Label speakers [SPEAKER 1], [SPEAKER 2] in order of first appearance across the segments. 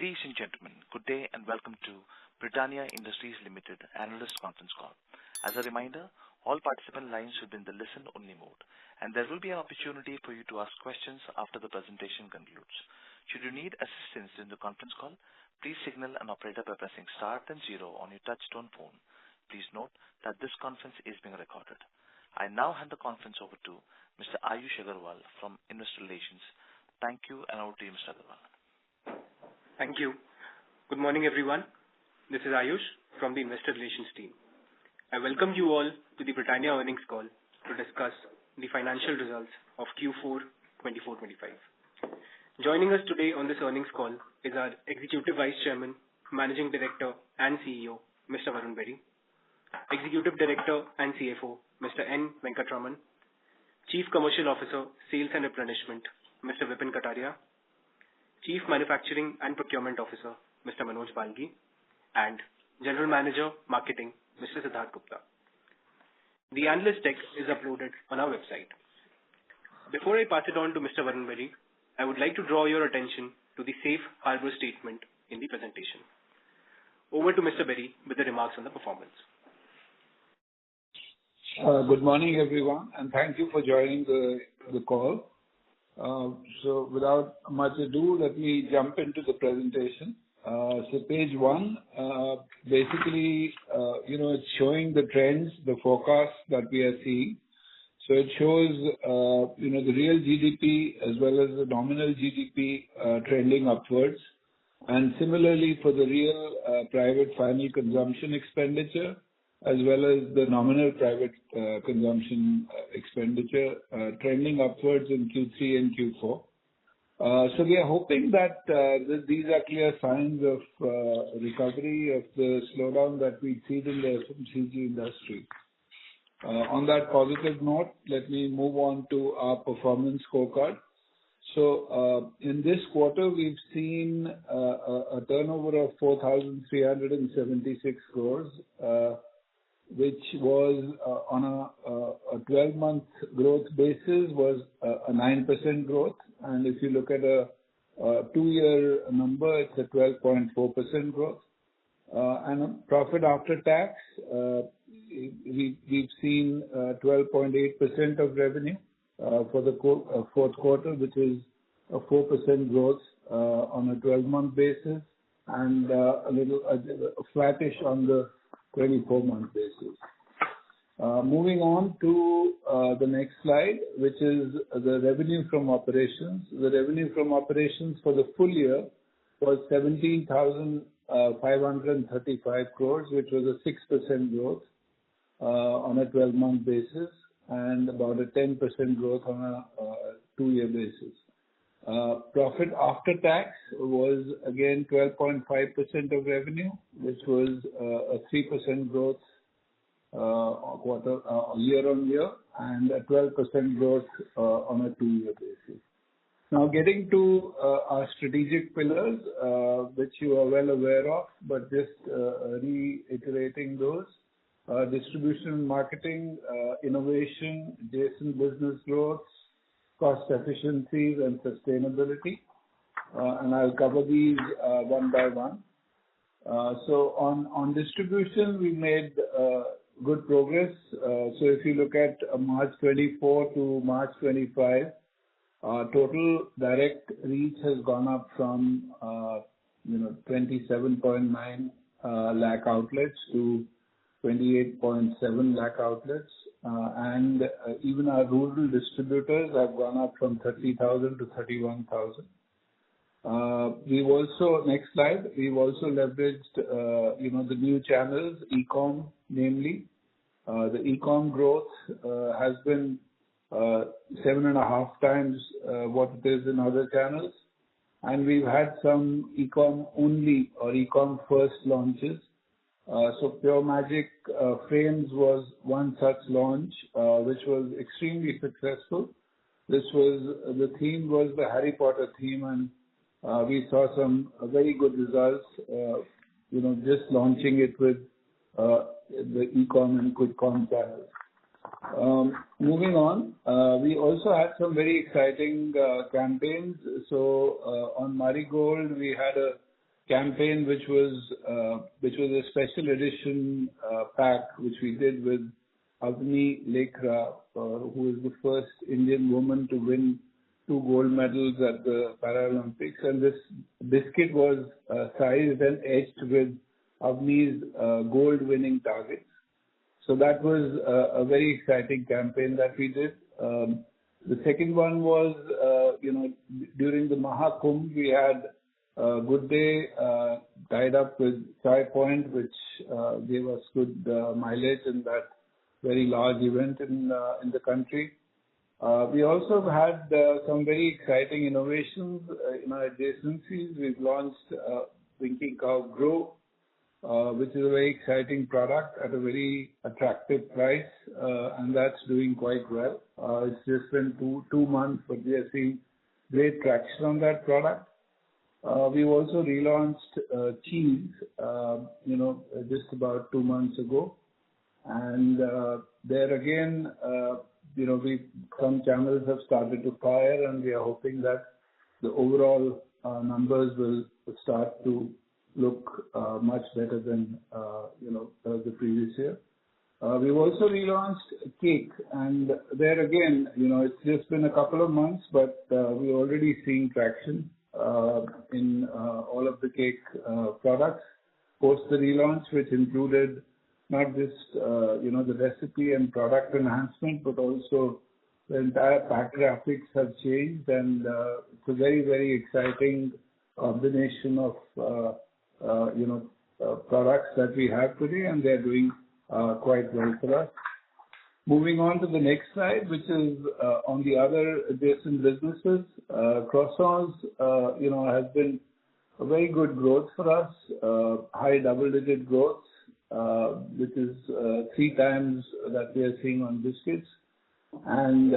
[SPEAKER 1] Ladies and gentlemen, good day and welcome to Britannia Industries Limited Analyst Conference Call. As a reminder, all participant lines will be in the listen-only mode, and there will be an opportunity for you to ask questions after the presentation concludes. Should you need assistance in the conference call, please signal an operator by pressing star then 0 on your touch-tone phone. Please note that this conference is being recorded. I now hand the conference over to Mr. Ayush Agarwal from Investor Relations. Thank you, and over to you, Mr. Agarwal.
[SPEAKER 2] Thank you. Good morning, everyone. This is Ayush from the Investor Relations team. I welcome you all to the Britannia earnings call to discuss the financial results of Q4 2024-25. Joining us today on this earnings call is our Executive Vice Chairman, Managing Director and CEO, Mr. Varun Berry, Executive Director and CFO, Mr. N. Venkatraman, Chief Commercial Officer, Sales and Replenishment, Mr. Vipin Kataria, Chief Manufacturing and Procurement Officer, Mr. Manoj Balgi, and General Manager, Marketing, Mr. Siddharth Gupta. The analyst deck is uploaded on our website. Before I pass it on to Mr. Varun Berry, I would like to draw your attention to the safe harbor statement in the presentation. Over to Mr. Berry with the remarks on the performance.
[SPEAKER 3] Good morning, everyone, and thank you for joining the call. So without much ado, let me jump into the presentation. So page 1, basically, it's showing the trends, the forecasts that we are seeing. So it shows, the real GDP as well as the nominal GDP trending upwards. And similarly for the real private final consumption expenditure, as well as the nominal private consumption expenditure trending upwards in Q3 and Q4. So we are hoping that these are clear signs of recovery of the slowdown that we see in the FMCG industry. On that positive note, let me move on to our performance scorecard. So in this quarter, we've seen a turnover of 4,376 crores, which was on a 12-month growth basis was a 9% growth. And if you look at a 2-year number, it's a 12.4% growth. And profit after tax, we've seen 12.8% of revenue for the fourth quarter, which is a 4% growth on a 12-month basis, and a little flattish on the 24-month basis. Moving on to the next slide, which is the revenue from operations. The revenue from operations for the full year was 17,535 crores, which was a 6% growth on a 12-month basis, and about a 10% growth on a 2-year basis. Profit after tax was again 12.5% of revenue, which was a 3% growth year on year, and a 12% growth on a 2-year basis. Now getting to our strategic pillars, which you are well aware of, but just reiterating those: distribution and marketing, innovation, adjacent business growth, cost efficiencies, and sustainability. And I'll cover these one by one. So on distribution, we made good progress. So if you look at March 24 to March 25, total direct reach has gone up from 27.9 lakh outlets to 28.7 lakh outlets, and even our rural distributors have gone up from 30,000 to 31,000. We've also, next slide, we've also leveraged, the new channels, e-com namely. The e-com growth has been 7.5 times what it is in other channels. And we've had some e-com only or e-com first launches. So Pure Magic Frames was one such launch, which was extremely successful. The theme was the Harry Potter theme, and we saw some very good results, just launching it with the e-com and quick-com channels. Moving on, we also had some very exciting campaigns. So on Marigold, we had a campaign, which was a special edition pack, which we did with Avni Lekra, who is the first Indian woman to win 2 gold medals at the Paralympics. And this biscuit was sized and etched with Avni's gold-winning targets. So that was a very exciting campaign that we did. The second one was, during the Mahakumbh, we had Good Day tied up with Chai Point, which gave us good mileage in that very large event in the country. We also had some very exciting innovations in our adjacencies. We've launched Winking Cow Grow, which is a very exciting product at a very attractive price, and that's doing quite well. It's just been two months, but we are seeing great traction on that product. We've also relaunched cheese, just about 2 months ago. And there again, some channels have started to fire, and we are hoping that the overall numbers will start to look much better than the previous year. We've also relaunched cake, and there again, it's just been a couple of months, but we're already seeing traction in all of the cake products post the relaunch, which included not just the recipe and product enhancement, but also the entire pack graphics have changed, and it's a very, very exciting combination of products that we have today, and they're doing quite well for us. Moving on to the next slide, which is on the other adjacent businesses. Croissants, has been a very good growth for us, high double-digit growth, which is 3 times that we are seeing on biscuits. And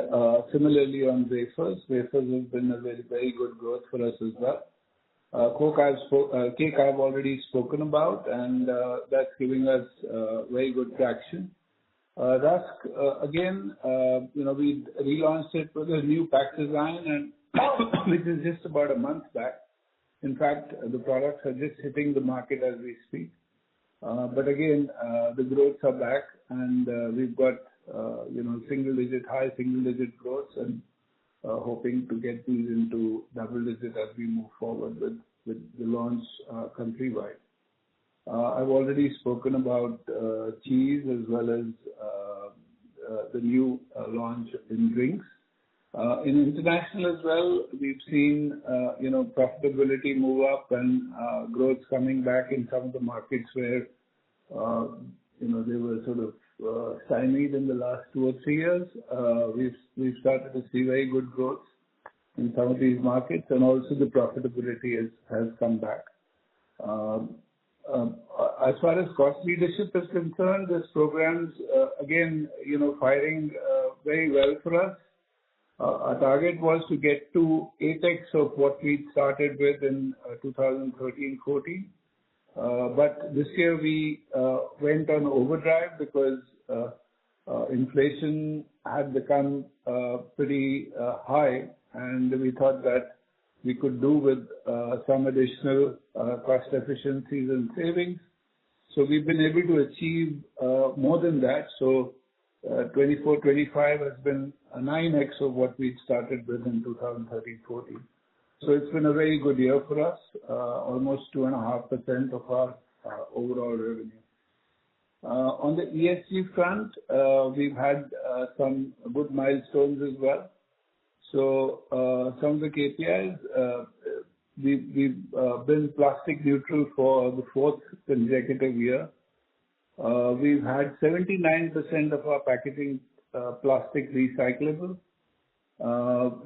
[SPEAKER 3] similarly on wafers. Wafers have been a very, very good growth for us as well. Cake I've already spoken about, and that's giving us very good traction. Rusk, again, we relaunched it with a new pack design, and which is just about a month back. In fact, the products are just hitting the market as we speak. But again, the growths are back, and we've got high single-digit growth, and hoping to get these into double-digit as we move forward with the launch countrywide. I've already spoken about cheese as well as the new launch in drinks. In international as well, we've seen profitability move up and growth coming back in some of the markets where they were sort of stymied in the last 2 or 3 years. We've started to see very good growth in some of these markets, and also the profitability has come back. As far as cost leadership is concerned, this program's again firing very well for us. Our target was to get to 8x of what we started with in 2013-14. But this year we went on overdrive because inflation had become pretty high, and we thought that we could do with some additional cost efficiencies and savings. So we've been able to achieve more than that. So 24-25 has been a 9x of what we started with in 2013-14. So it's been a very good year for us, almost 2.5% of our overall revenue. On the ESG front, we've had some good milestones as well. So some of the KPIs, we've been plastic neutral for the 4th consecutive year. We've had 79% of our packaging plastic recyclable,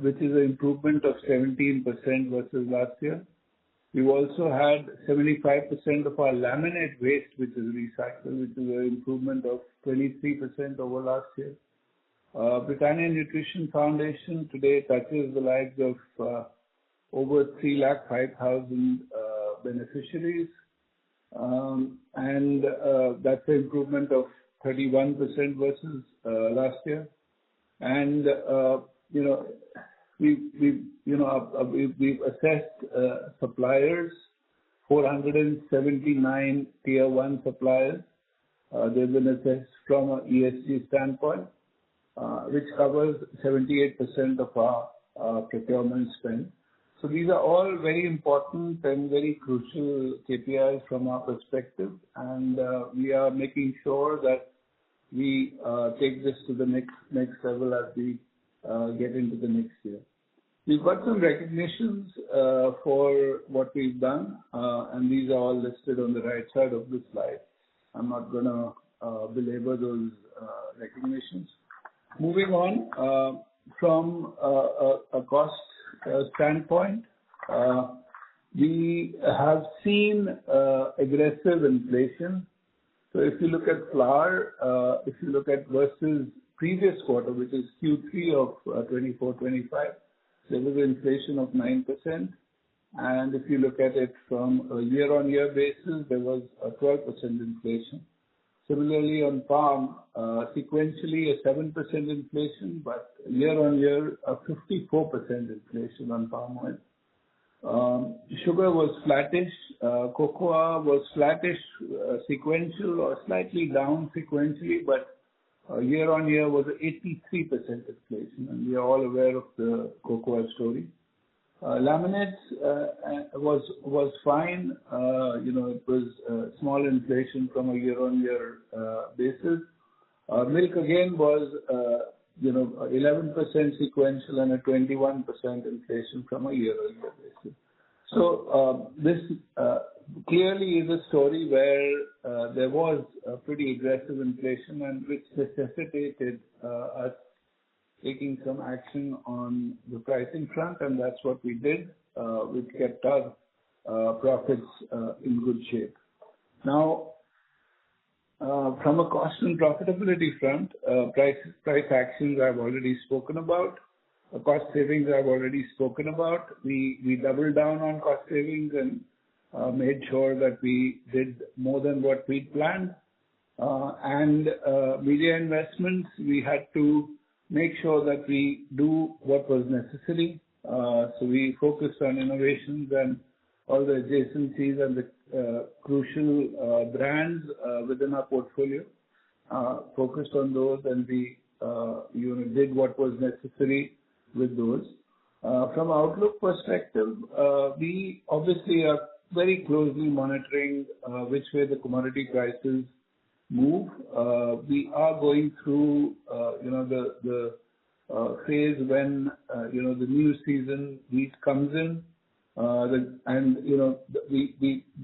[SPEAKER 3] which is an improvement of 17% versus last year. We've also had 75% of our laminate waste, which is recycled, which is an improvement of 23% over last year. Britannia Nutrition Foundation today touches the lives of over 305,000 beneficiaries, and that's an improvement of 31% versus last year. And we've assessed suppliers 479 Tier 1 suppliers. They've been assessed from an ESG standpoint, which covers 78% of our procurement spend. So these are all very important and very crucial KPIs from our perspective, and we are making sure that we take this to the next level as we get into the next year. We've got some recognitions for what we've done, and these are all listed on the right side of the slide. I'm not going to belabor those recognitions. Moving on, from a cost standpoint, we have seen aggressive inflation. So if you look at flour, if you look at versus previous quarter, which is Q3 of 24-25, there was an inflation of 9%. And if you look at it from a year-on-year basis, there was a 12% inflation. Similarly, on palm, sequentially a 7% inflation, but year-on-year a 54% inflation on palm oil. Sugar was flattish. Cocoa was flattish sequential or slightly down sequentially, but year-on-year was 83% inflation, and we are all aware of the cocoa story. Laminates was fine. It was small inflation from a year-on-year basis. Milk again was 11% sequential and a 21% inflation from a year-on-year basis. So this clearly is a story where there was a pretty aggressive inflation, and which necessitated us taking some action on the pricing front, and that's what we did, which kept our profits in good shape. Now, from a cost and profitability front, price actions I've already spoken about. Cost savings I've already spoken about. We doubled down on cost savings and made sure that we did more than what we planned. And media investments, we had to make sure that we do what was necessary. So we focused on innovations and all the adjacencies and the crucial brands within our portfolio. Focused on those, and we did what was necessary with those. From outlook perspective, we obviously are very closely monitoring which way the commodity prices move. We are going through, the phase when, the new season wheat comes in. We're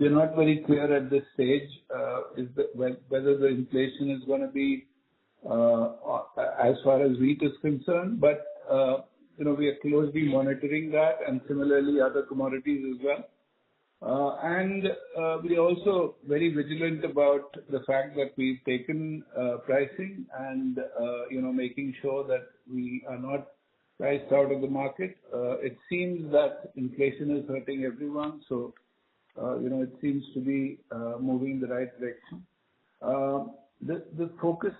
[SPEAKER 3] not very clear at this stage whether the inflation is going to be as far as wheat is concerned, but we are closely monitoring that, and similarly other commodities as well. And we are also very vigilant about the fact that we've taken pricing and, making sure that we are not priced out of the market. It seems that inflation is hurting everyone, so, it seems to be moving in the right direction. The focus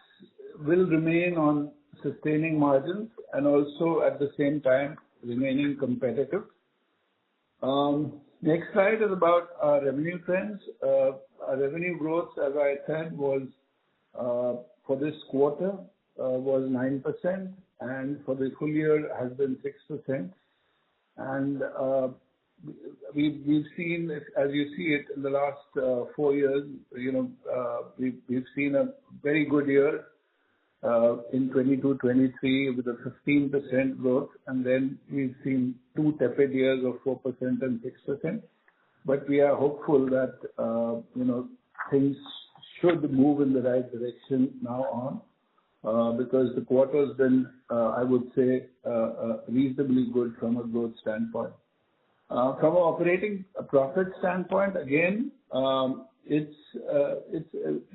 [SPEAKER 3] will remain on sustaining margins and also at the same time remaining competitive. Next slide is about our revenue trends. Our revenue growth, as I said, was for this quarter was 9%, and for the full year has been 6%. And we've seen, as you see it, in the last 4 years, we've seen a very good year in 22-23 with a 15% growth, and then we've seen 2 tepid years of 4% and 6%. But we are hopeful that things should move in the right direction now on, because the quarter's been, I would say, reasonably good from a growth standpoint. From an operating profit standpoint, again, it's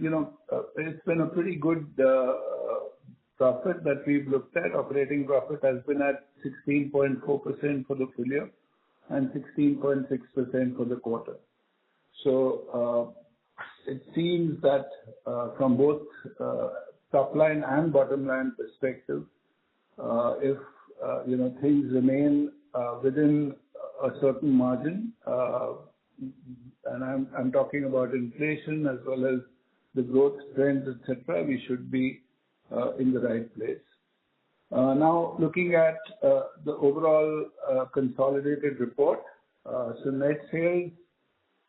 [SPEAKER 3] been a pretty good profit that we've looked at. Operating profit has been at 16.4% for the full year and 16.6% for the quarter. So it seems that from both top line and bottom line perspective, if things remain within a certain margin, and I'm talking about inflation as well as the growth trends, etc., we should be in the right place. Now, looking at the overall consolidated report, so net sales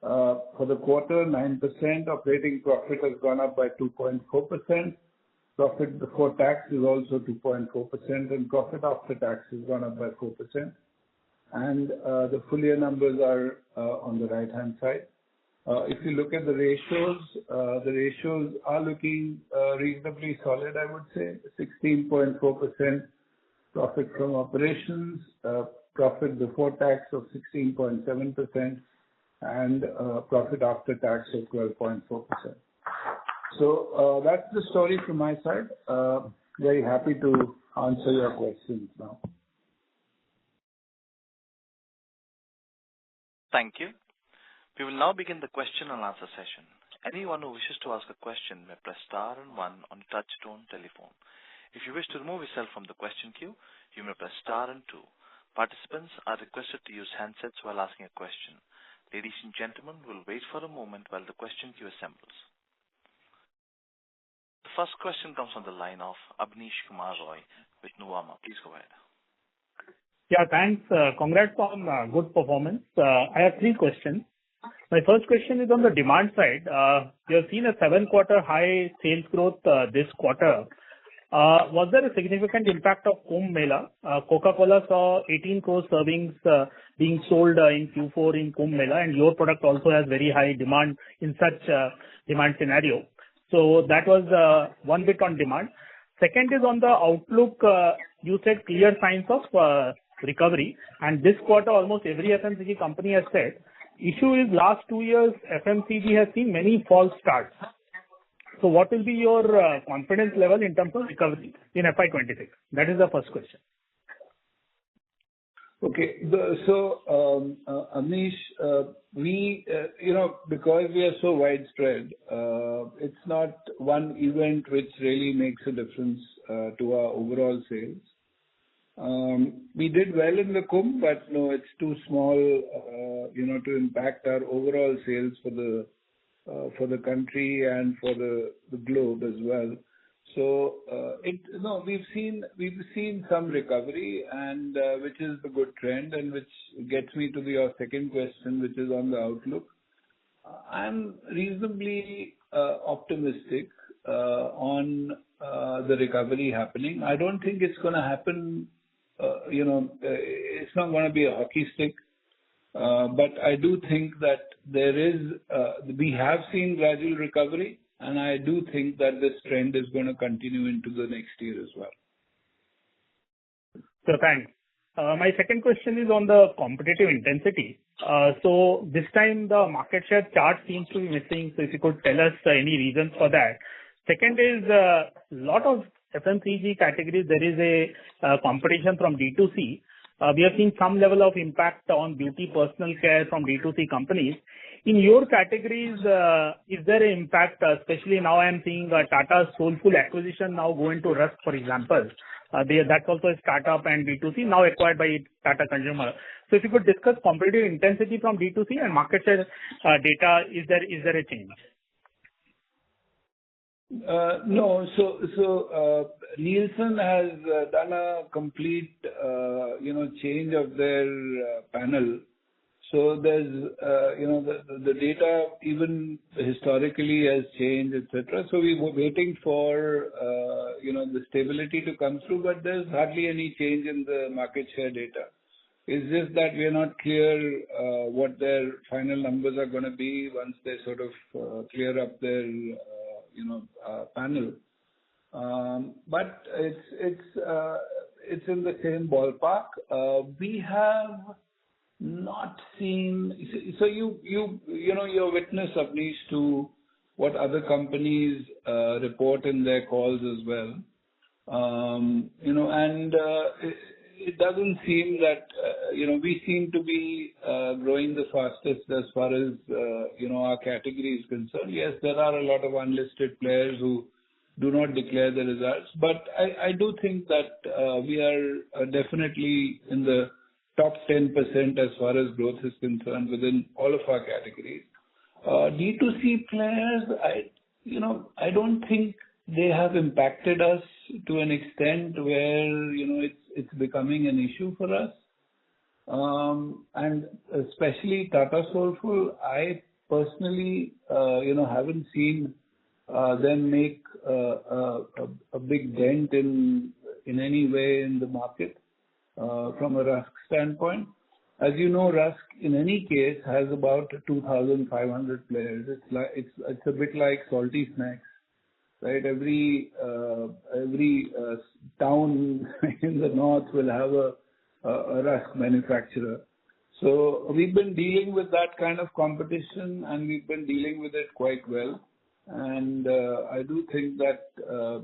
[SPEAKER 3] for the quarter, 9%. Operating profit has gone up by 2.4%. Profit before tax is also 2.4%, and profit after tax has gone up by 4%. And the full year numbers are on the right-hand side. If you look at the ratios are looking reasonably solid, I would say. 16.4% profit from operations, profit before tax of 16.7%, and profit after tax of 12.4%. So that's the story from my side. Very happy to answer your questions now.
[SPEAKER 1] Thank you. We will now begin the question and answer session. Anyone who wishes to ask a question may press star and one on touch-tone telephone. If you wish to remove yourself from the question queue, you may press star and two. Participants are requested to use handsets while asking a question. Ladies and gentlemen, we'll wait for a moment while the question queue assembles. The first question comes from the line of Abneesh Kumar Roy with Nuvama. Please go ahead.
[SPEAKER 4] Yeah, thanks. Congrats on good performance. I have 3 questions. My first question is on the demand side. We have seen a 7-quarter high sales growth this quarter. Was there a significant impact of Kumbh Mela? Coca-Cola saw 18 crore servings being sold in Q4 in Kumbh Mela, and your product also has very high demand in such demand scenario. So that was one bit on demand. Second is on the outlook. You said clear signs of recovery, and this quarter almost every FMCG company has said. Issue is last 2 years FMCG has seen many false starts. So what will be your confidence level in terms of recovery in FY26? That is the first question.
[SPEAKER 3] Okay. Amish, we, because we are so widespread, it's not one event which really makes a difference to our overall sales. We did well in the Kumbh, but no, it's too small, to impact our overall sales for the country and for the globe as well. So we've seen some recovery, and which is the good trend, and which gets me to your second question, which is on the outlook. I'm reasonably optimistic on the recovery happening. I don't think it's going to happen. It's not going to be a hockey stick. But I do think that we have seen gradual recovery, and I do think that this trend is going to continue into the next year as well.
[SPEAKER 4] So thanks. My second question is on the competitive intensity. So this time the market share chart seems to be missing. So if you could tell us any reasons for that. Second is a lot of FMCG categories, there is a competition from D2C. We have seen some level of impact on beauty, personal care from D2C companies. In your categories, is there an impact, especially now I am seeing Tata's Soulful acquisition now go into Rusk, for example. That's also a startup and D2C now acquired by Tata Consumer. So if you could discuss competitive intensity from D2C and market share data, is there a change?
[SPEAKER 3] No. So Nielsen has done a complete, change of their panel. So there's, the data even historically has changed, etc. So we were waiting for, the stability to come through, but there's hardly any change in the market share data. It's just that we are not clear what their final numbers are going to be once they sort of clear up their, panel. But it's in the same ballpark. We have not seen. So you're witness, Abneesh, to what other companies report in their calls as well. It doesn't seem that we seem to be growing the fastest as far as our category is concerned. Yes, there are a lot of unlisted players who do not declare the results, but I do think that we are definitely in the top 10% as far as growth is concerned within all of our categories. D2C players, I don't think they have impacted us to an extent where, it's becoming an issue for us. And especially Tata Soulful, I personally, haven't seen them make a big dent in any way in the market from a Rusk standpoint. As you know, Rusk in any case has about 2,500 players. It's a bit like salty snacks, right? Every town in the north will have a Rusk manufacturer. So we've been dealing with that kind of competition, and we've been dealing with it quite well. And I do think that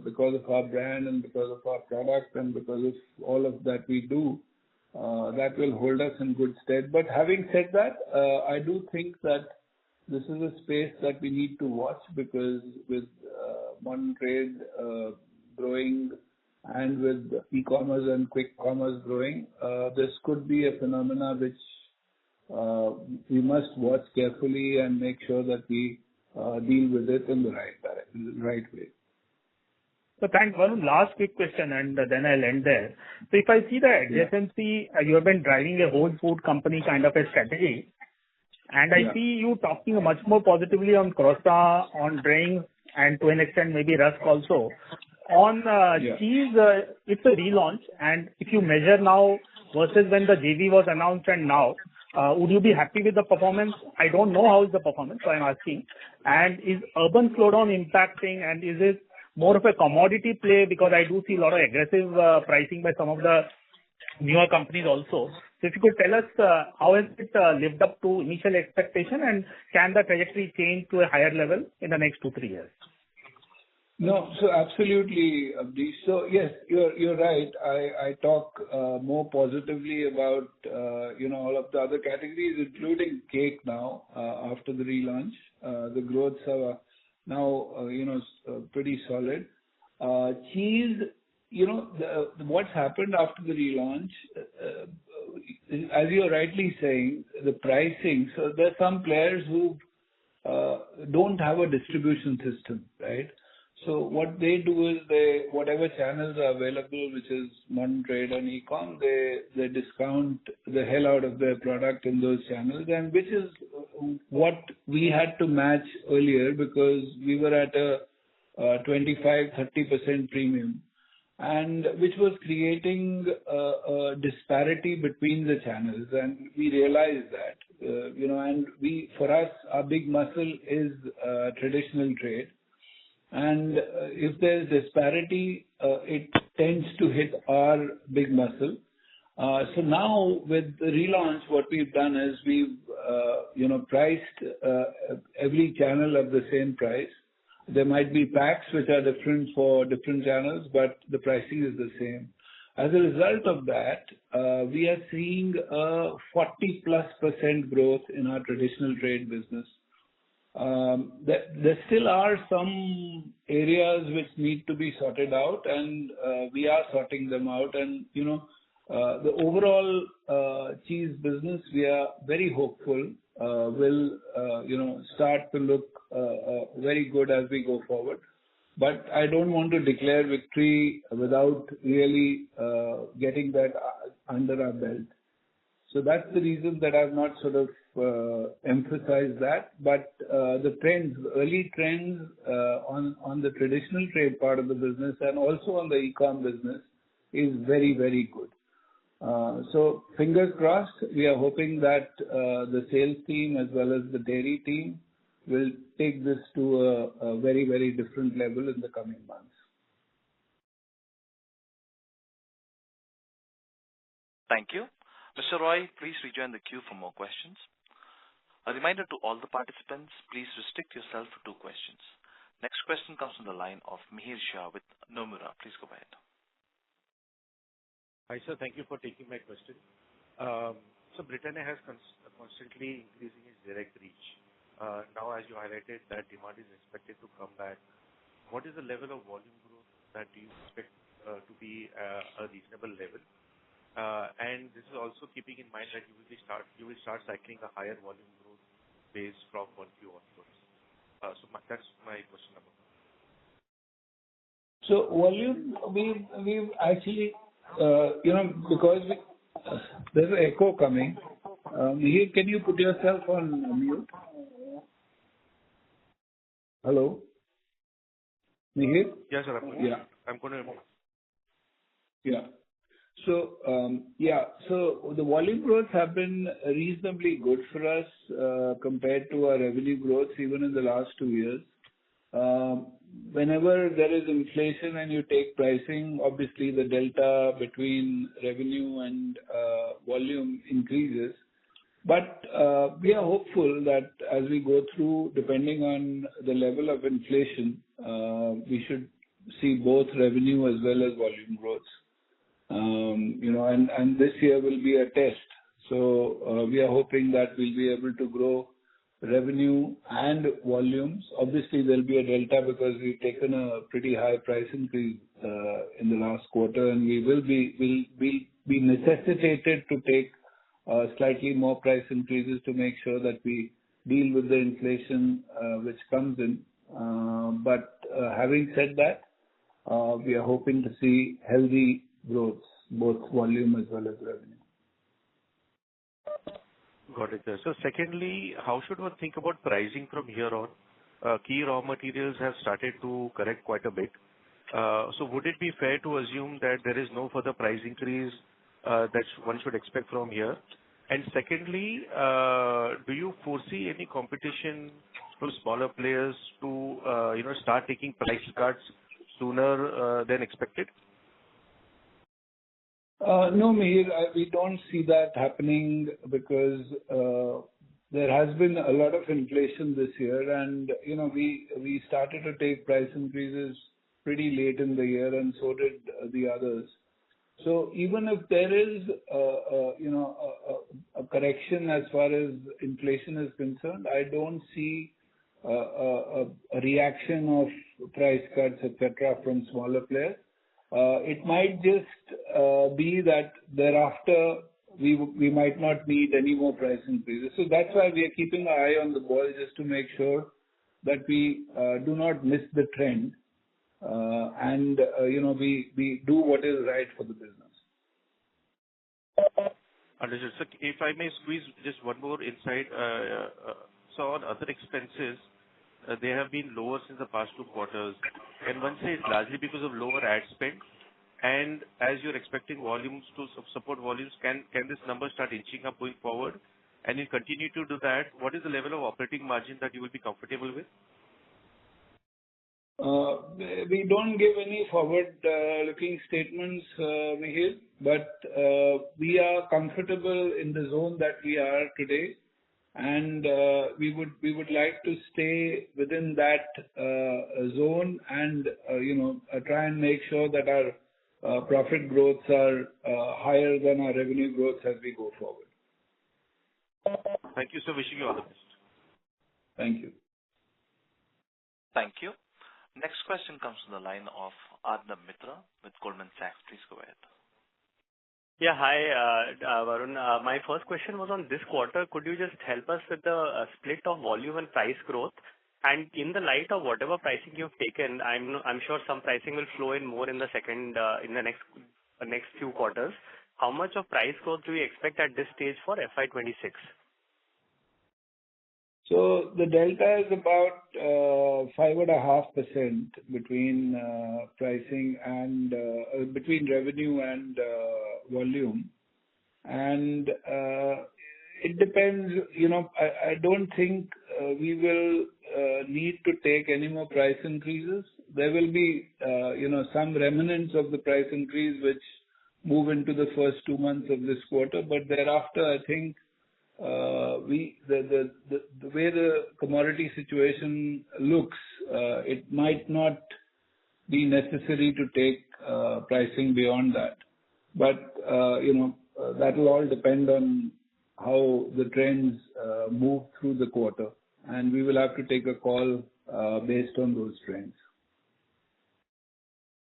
[SPEAKER 3] because of our brand and because of our product and because of all of that we do, that will hold us in good stead. But having said that, I do think that this is a space that we need to watch, because with modern trade growing and with e-commerce and quick commerce growing, this could be a phenomena which we must watch carefully and make sure that we deal with it in the right way.
[SPEAKER 4] So thanks. One last quick question, and then I'll end there. So if I see the adjacency, you have been driving a whole food company kind of a strategy, and I see you talking much more positively on croissant, on drinks, and to an extent maybe Rusk also. On cheese, it's a relaunch, and if you measure now versus when the JV was announced and now, would you be happy with the performance? I don't know how is the performance, so I'm asking. And is urban slowdown impacting, and is it more of a commodity play? Because I do see a lot of aggressive pricing by some of the newer companies also. So if you could tell us how has it lived up to initial expectation, and can the trajectory change to a higher level in the next 2-3 years?
[SPEAKER 3] No, so absolutely, Abdish. So yes, you're right. I talk more positively about all of the other categories, including cake now after the relaunch. The growths are now pretty solid. Cheese, what's happened after the relaunch, as you're rightly saying, the pricing. So there are some players who don't have a distribution system, right? So what they do is whatever channels are available, which is modern trade and e-com, they discount the hell out of their product in those channels, and which is what we had to match earlier, because we were at a 25-30% premium, and which was creating a disparity between the channels, and we realized that, and for us, our big muscle is traditional trade. And if there's disparity, it tends to hit our big muscle. So now with the relaunch, what we've done is we've, priced every channel at the same price. There might be packs which are different for different channels, but the pricing is the same. As a result of that, we are seeing a 40+% growth in our traditional trade business. There still are some areas which need to be sorted out, and we are sorting them out. And the overall cheese business, we are very hopeful will start to look very good as we go forward. But I don't want to declare victory without really getting that under our belt. So that's the reason that I've not sort of emphasized that. But the early trends on the traditional trade part of the business and also on the e-com business is very, very good. So fingers crossed, we are hoping that the sales team as well as the dairy team will take this to a very, very different level in the coming months.
[SPEAKER 1] Thank you. Mr. Roy, please rejoin the queue for more questions. A reminder to all the participants, please restrict yourself to 2 questions. Next question comes from the line of Mihir Shah with Nomura. Please go ahead.
[SPEAKER 5] Hi, sir. Thank you for taking my question. So Britannia has constantly increasing its direct reach. Now, as you highlighted, that demand is expected to come back. What is the level of volume growth that you expect to be a reasonable level? And this is also keeping in mind that you will start cycling a higher volume growth base from 1Q onwards.
[SPEAKER 3] So volume, we've actually, because there's an echo coming. Mihir, can you put yourself on mute? Hello? Mihir?
[SPEAKER 5] Yes, sir.
[SPEAKER 3] Yeah.
[SPEAKER 5] I'm going to.
[SPEAKER 3] Yeah. So, so the volume growths have been reasonably good for us, compared to our revenue growth even in the last 2 years. Whenever there is inflation and you take pricing, obviously the delta between revenue and volume increases. But we are hopeful that as we go through, depending on the level of inflation, we should see both revenue as well as volume growth. And this year will be a test. So we are hoping that we'll be able to grow revenue and volumes. Obviously, there'll be a delta because we've taken a pretty high price increase in the last quarter, and we will be necessitated to take slightly more price increases to make sure that we deal with the inflation which comes in. But having said that, we are hoping to see healthy growth, both volume as well as revenue.
[SPEAKER 5] Got it, sir. So secondly, how should one think about pricing from here on? Key raw materials have started to correct quite a bit. So would it be fair to assume that there is no further price increase that one should expect from here? And secondly, do you foresee any competition from smaller players to start taking price cuts sooner than expected?
[SPEAKER 3] No, Mihir, we don't see that happening because there has been a lot of inflation this year, and we started to take price increases pretty late in the year, and so did the others. So even if there is a correction as far as inflation is concerned, I don't see a reaction of price cuts, etc., from smaller players. It might just be that thereafter we might not need any more price increases. So that's why we are keeping an eye on the ball, just to make sure that we do not miss the trend, and we do what is right for the business.
[SPEAKER 5] Understood. So if I may squeeze just one more insight, so on other expenses, they have been lower since the past 2 quarters. And one say it's largely because of lower ad spend. And as you're expecting volumes to support volumes, can this number start inching up going forward? And you continue to do that, what is the level of operating margin that you will be comfortable with?
[SPEAKER 3] We don't give any forward-looking statements, Mihir, but we are comfortable in the zone that we are today, and we would like to stay within that zone and try and make sure that our profit growths are higher than our revenue growth as we go forward.
[SPEAKER 5] Thank you, sir. Wishing you all the best.
[SPEAKER 3] Thank you.
[SPEAKER 1] Thank you. Next question comes from the line of Arnab Mitra with Goldman Sachs. Please go ahead.
[SPEAKER 6] Yeah, hi, Varun. My first question was on this quarter. Could you just help us with the split of volume and price growth? And in the light of whatever pricing you've taken, I'm sure some pricing will flow in more in the next few quarters. How much of price growth do we expect at this stage for FY26?
[SPEAKER 3] So the delta is about 5.5% between pricing and between revenue and volume, and it depends. I don't think we will need to take any more price increases. There will be some remnants of the price increase which move into the first 2 months of this quarter, but thereafter, I think. The way the commodity situation looks, it might not be necessary to take pricing beyond that. But that will all depend on how the trends move through the quarter, and we will have to take a call based on those trends.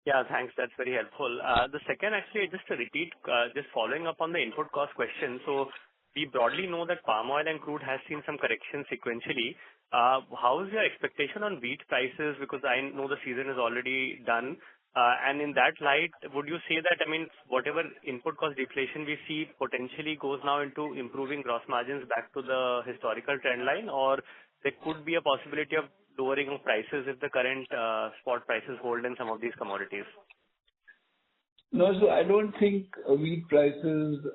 [SPEAKER 6] Yeah, thanks. That's very helpful. The second, actually, just to repeat, just following up on the input cost question. So we broadly know that palm oil and crude has seen some correction sequentially. How is your expectation on wheat prices? Because I know the season is already done. And in that light, would you say that, I mean, whatever input cost deflation we see potentially goes now into improving gross margins back to the historical trend line, or there could be a possibility of lowering of prices if the current spot prices hold in some of these commodities?
[SPEAKER 3] No, so I don't think wheat prices,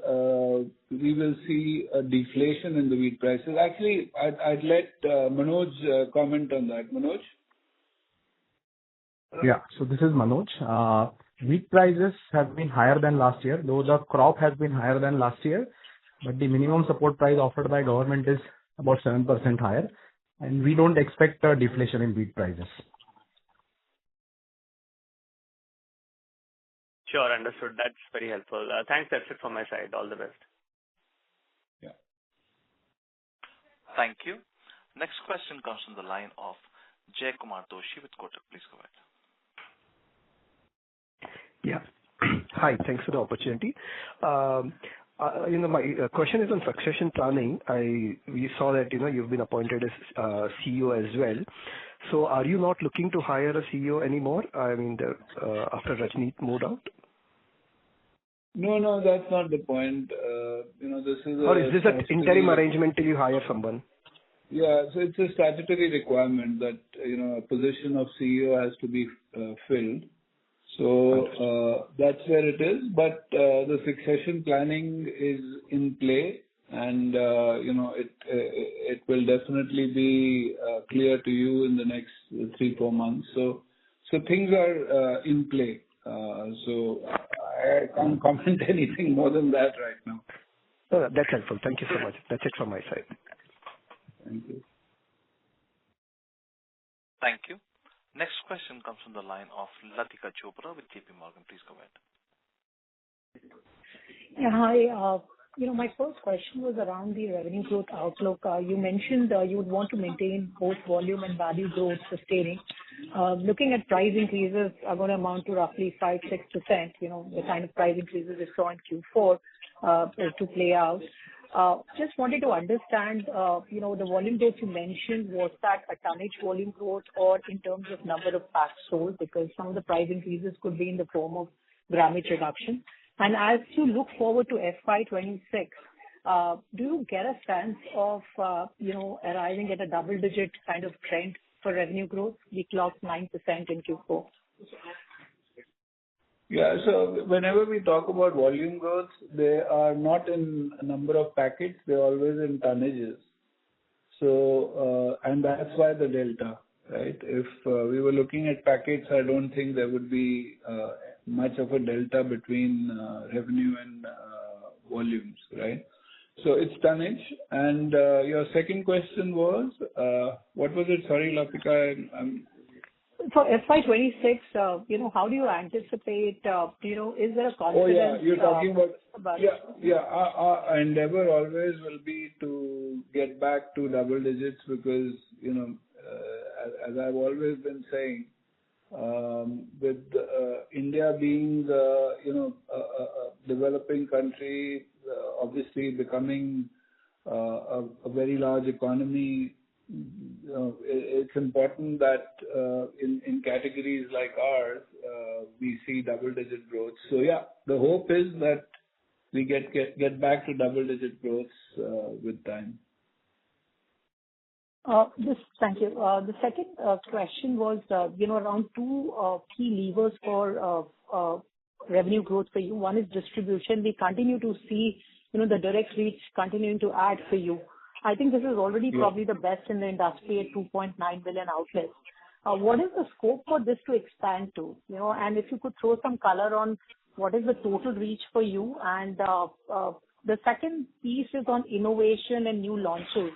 [SPEAKER 3] we will see a deflation in the wheat prices. Actually, I'd let Manoj comment on that. Manoj?
[SPEAKER 7] Yeah. So this is Manoj. Wheat prices have been higher than last year, though the crop has been higher than last year, but the minimum support price offered by government is about 7% higher, and we don't expect a deflation in wheat prices.
[SPEAKER 6] Sure, understood. That's very helpful. Thanks. That's it from my side. All the best.
[SPEAKER 3] Yeah.
[SPEAKER 1] Thank you. Next question comes from the line of Jay Kumar Doshi with Kotak. Please go ahead.
[SPEAKER 8] Yeah. Hi, thanks for the opportunity. My question is on succession planning. We saw that, you've been appointed as CEO as well. So are you not looking to hire a CEO anymore? I mean, after Rajneet moved out?
[SPEAKER 3] No, that's not the point. This is
[SPEAKER 8] Or is this an interim arrangement till you hire someone?
[SPEAKER 3] Yeah, so it's a statutory requirement that, a position of CEO has to be filled. So that's where it is. But the succession planning is in play, and it will definitely be clear to you in the next 3-4 months. So things are in play. So I can't comment anything more than that right now.
[SPEAKER 8] That's helpful. Thank you so much. That's it from my side.
[SPEAKER 3] Thank you.
[SPEAKER 1] Thank you. Next question comes from the line of Latika Chopra with JP Morgan. Please go ahead.
[SPEAKER 9] Yeah, hi. My first question was around the revenue growth outlook. You mentioned you would want to maintain both volume and value growth sustaining. Looking at price increases are going to amount to roughly 5-6%, the kind of price increases we saw in Q4 to play out. Just wanted to understand, the volume growth you mentioned, was that a tonnage volume growth or in terms of number of packs sold? Because some of the price increases could be in the form of grammage reduction. And as you look forward to FY26, do you get a sense of, arriving at a double-digit kind of trend for revenue growth? We clocked 9% in Q4.
[SPEAKER 3] Yeah, so whenever we talk about volume growth, they are not in a number of packets, they're always in tonnages. So, and that's why the delta, right? If we were looking at packets, I don't think there would be much of a delta between revenue and volumes, right? So it's tonnage. And your second question was, what was it? Sorry, Latika.
[SPEAKER 9] For FY26, how do you anticipate, is there a confidence?
[SPEAKER 3] Oh, yeah, you're talking about our endeavor always will be to get back to double digits because, as I've always been saying, with India being the, a developing country, obviously becoming a very large economy, it's important that in categories like ours, we see double-digit growth. So yeah, the hope is that we get back to double-digit growth with time.
[SPEAKER 9] Thank you. The second question was, around two key levers for revenue growth for you. One is distribution. We continue to see, the direct reach continuing to add for you. I think this is already probably the best in the industry at 2.9 billion outlets. What is the scope for this to expand to? And if you could throw some color on what is the total reach for you. And the second piece is on innovation and new launches.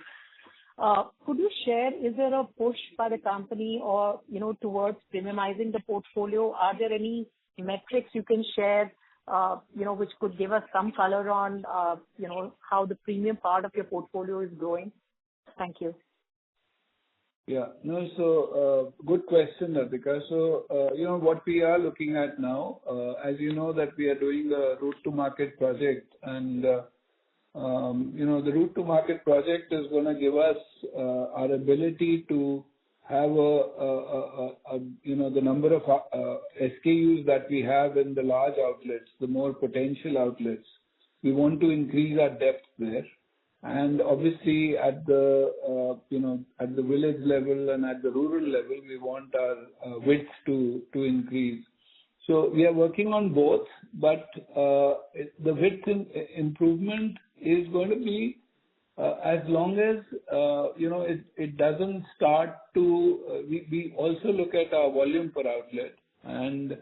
[SPEAKER 9] Could you share, is there a push by the company or, towards premiumizing the portfolio? Are there any metrics you can share, which could give us some color on, how the premium part of your portfolio is growing? Thank you.
[SPEAKER 3] Yeah. No, so good question, Latika. So, what we are looking at now, as you know, that we are doing the route to market project, and the route to market project is going to give us our ability to have the number of SKUs that we have in the large outlets, the more potential outlets, we want to increase our depth there. And obviously at the at the village level and at the rural level, we want our width to increase. So we are working on both, but the width improvement is going to be as long as it doesn't start to. We also look at our volume per outlet, and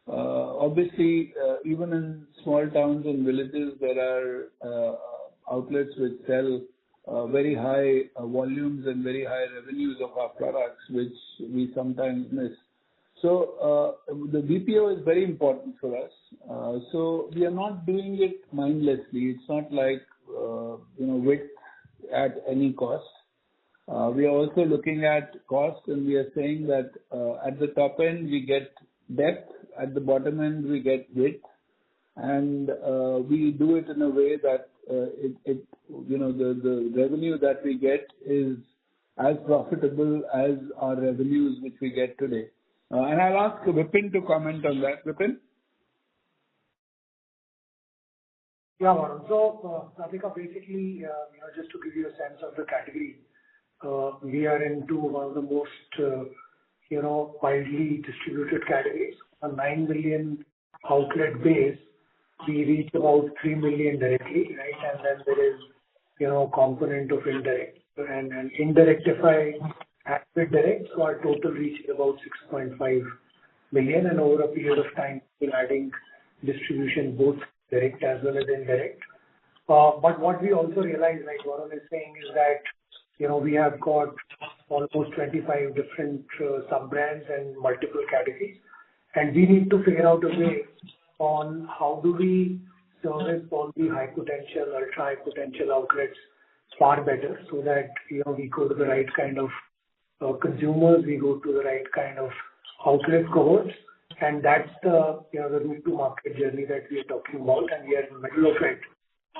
[SPEAKER 3] obviously even in small towns and villages there are outlets which sell very high volumes and very high revenues of our products, which we sometimes miss. So the BPO is very important for us. So we are not doing it mindlessly. It's not like width at any cost. We are also looking at cost, and we are saying that at the top end we get depth, at the bottom end we get width, and we do it in a way that the revenue that we get is as profitable as our revenues which we get today. And I'll ask Vipin to comment on that. Vipin?
[SPEAKER 10] Yeah, Varun. So, Radhika, basically, just to give you a sense of the category, we are into one of the most, widely distributed categories. A 9 million outlet base, we reach about 3 million directly, right? And then there is, component of indirect. And indirect, if I add with direct, so our total reach is about 6.5 million. And over a period of time, we're adding distribution both direct as well as indirect. But what we also realize, like Varun is saying, is that, we have got almost 25 different sub-brands and multiple categories. And we need to figure out a way on how do we service all the high potential, ultra high potential outlets far better, so that, we go to the right kind of consumers, we go to the right kind of outlet cohorts. And that's the route to market journey that we are talking about, and we are in the middle of it,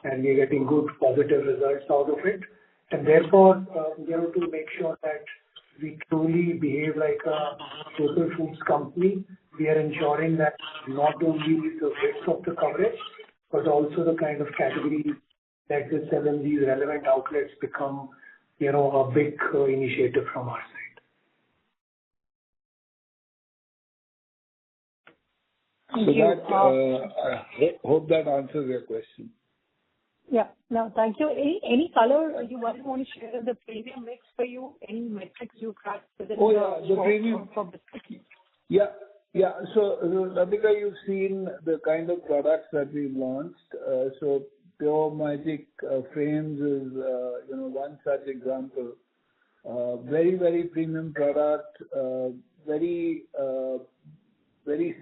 [SPEAKER 10] and we are getting good positive results out of it. And therefore, to make sure that we truly behave like a total foods company, we are ensuring that not only the width of the coverage, but also the kind of categories that we sell in these relevant outlets become, a big initiative from our side.
[SPEAKER 3] So that, I hope that answers your question.
[SPEAKER 9] Yeah. No, thank you. Any color you want to share the premium mix for you? Any metrics you track within
[SPEAKER 3] the premium. Yeah. So, Radhika, you've seen the kind of products that we've launched. So, Pure Magic Frames is, one such example. Very, very premium product. Very